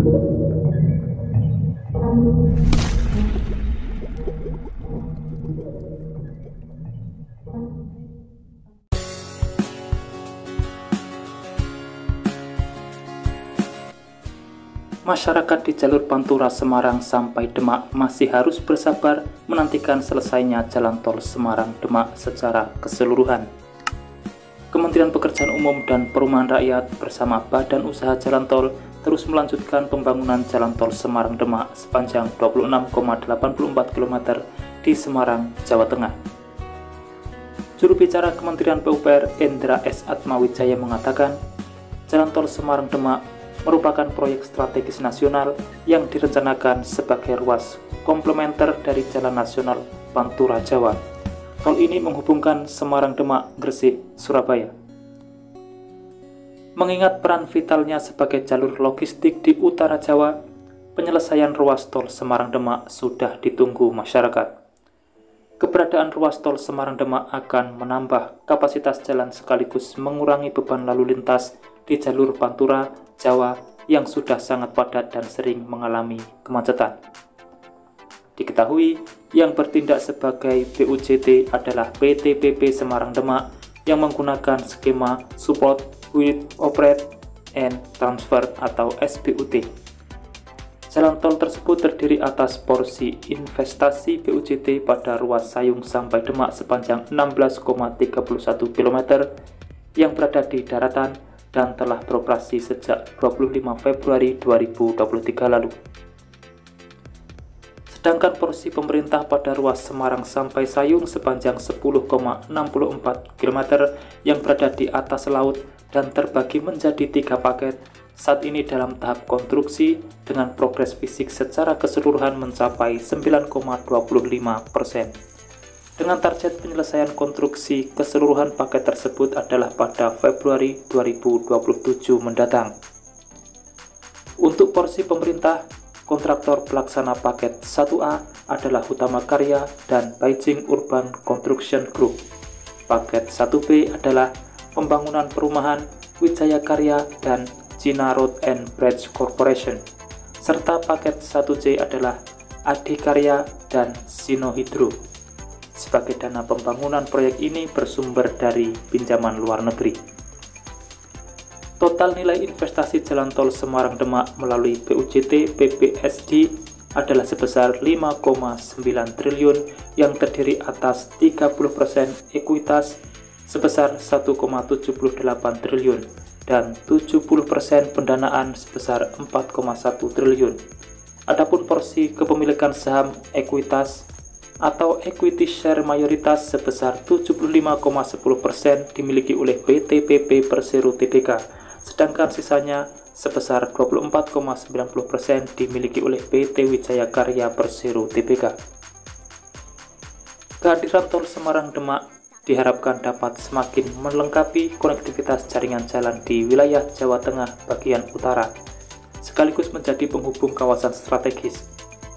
Masyarakat di jalur Pantura Semarang sampai Demak masih harus bersabar menantikan selesainya jalan tol Semarang-Demak secara keseluruhan. Kementerian Pekerjaan Umum dan Perumahan Rakyat bersama Badan Usaha Jalan Tol terus melanjutkan pembangunan jalan tol Semarang-Demak sepanjang 26,84 km di Semarang, Jawa Tengah. Juru bicara Kementerian PUPR Endra S. Atmawijaya mengatakan, jalan tol Semarang-Demak merupakan proyek strategis nasional yang direncanakan sebagai ruas komplementer dari Jalan Nasional Pantura Jawa. Tol ini menghubungkan Semarang, Demak, Gresik, Surabaya. Mengingat peran vitalnya sebagai jalur logistik di utara Jawa, penyelesaian ruas tol Semarang-Demak sudah ditunggu masyarakat. Keberadaan ruas tol Semarang-Demak akan menambah kapasitas jalan sekaligus mengurangi beban lalu lintas di jalur Pantura, Jawa yang sudah sangat padat dan sering mengalami kemacetan. Diketahui, yang bertindak sebagai BUJT adalah PT PP Semarang-Demak yang menggunakan skema Support with Operate and Transfer atau SPUT. Jalan tol tersebut terdiri atas porsi investasi BUJT pada ruas Sayung sampai Demak sepanjang 16,31 km yang berada di daratan dan telah beroperasi sejak 25 Februari 2023 lalu. Sedangkan porsi pemerintah pada ruas Semarang sampai Sayung sepanjang 10,64 km yang berada di atas laut dan terbagi menjadi 3 paket, saat ini dalam tahap konstruksi dengan progres fisik secara keseluruhan mencapai 9,25%. Dengan target penyelesaian konstruksi keseluruhan paket tersebut adalah pada Februari 2027 mendatang. Untuk porsi pemerintah, kontraktor pelaksana paket 1A adalah Hutama Karya dan Beijing Urban Construction Group. Paket 1B adalah pembangunan perumahan Wijaya Karya dan China Road and Bridge Corporation. Serta paket 1C adalah Adikarya dan Sinohydro. Sebagai dana pembangunan proyek ini bersumber dari pinjaman luar negeri. Total nilai investasi jalan tol Semarang-Demak melalui BUJT PPSD adalah sebesar 5,9 triliun yang terdiri atas 30% ekuitas sebesar 1,78 triliun dan 70% pendanaan sebesar 4,1 triliun. Adapun porsi kepemilikan saham ekuitas atau equity share mayoritas sebesar 75,10% dimiliki oleh PT PP Persero Tbk, sedangkan sisanya sebesar 24,90% dimiliki oleh PT Wijaya Karya Persero Tbk. Kehadiran tol Semarang-Demak diharapkan dapat semakin melengkapi konektivitas jaringan jalan di wilayah Jawa Tengah bagian utara, sekaligus menjadi penghubung kawasan strategis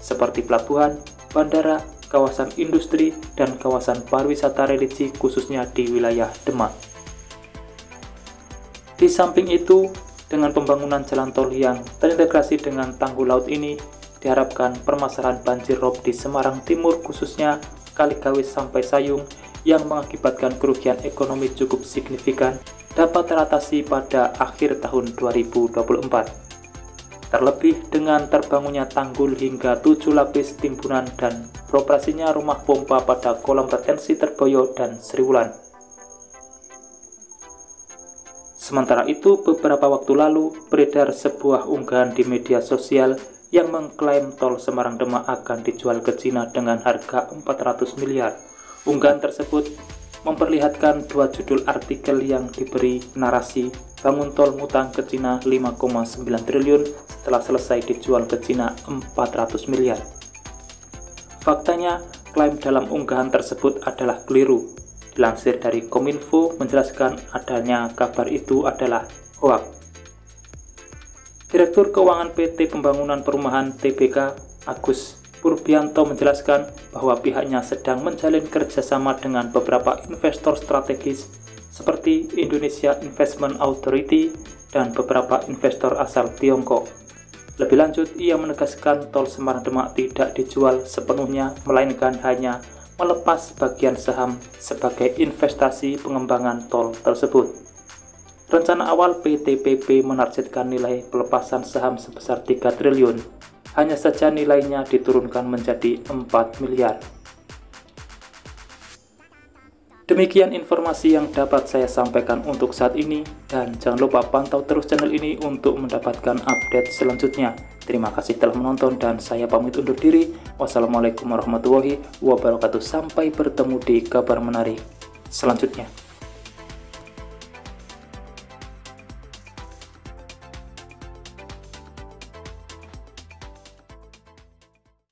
seperti pelabuhan, bandara, kawasan industri, dan kawasan pariwisata religi khususnya di wilayah Demak. Di samping itu, dengan pembangunan jalan tol yang terintegrasi dengan tanggul laut ini, diharapkan permasalahan banjir rob di Semarang Timur khususnya Kaligawis sampai Sayung yang mengakibatkan kerugian ekonomi cukup signifikan dapat teratasi pada akhir tahun 2024. Terlebih dengan terbangunnya tanggul hingga 7 lapis timbunan dan beroperasinya rumah pompa pada kolam retensi Terboyo dan Sriwulan. Sementara itu, beberapa waktu lalu beredar sebuah unggahan di media sosial yang mengklaim tol Semarang-Demak akan dijual ke Cina dengan harga 400 miliar. Unggahan tersebut memperlihatkan 2 judul artikel yang diberi narasi bangun tol ngutang ke Cina 5,9 triliun setelah selesai dijual ke Cina 400 miliar. Faktanya, klaim dalam unggahan tersebut adalah keliru. Dilansir dari Kominfo menjelaskan adanya kabar itu adalah hoaks. Direktur Keuangan PT Pembangunan Perumahan Tbk, Agus Purbianto menjelaskan bahwa pihaknya sedang menjalin kerjasama dengan beberapa investor strategis seperti Indonesia Investment Authority dan beberapa investor asal Tiongkok. Lebih lanjut, ia menegaskan tol Semarang-Demak tidak dijual sepenuhnya, melainkan hanya melepas sebagian saham sebagai investasi pengembangan tol tersebut. Rencana awal PT PP menargetkan nilai pelepasan saham sebesar 3 triliun, hanya saja nilainya diturunkan menjadi 4 miliar. Demikian informasi yang dapat saya sampaikan untuk saat ini, dan jangan lupa pantau terus channel ini untuk mendapatkan update selanjutnya. Terima kasih telah menonton dan saya pamit undur diri. Wassalamualaikum warahmatullahi wabarakatuh. Sampai bertemu di kabar menarik selanjutnya.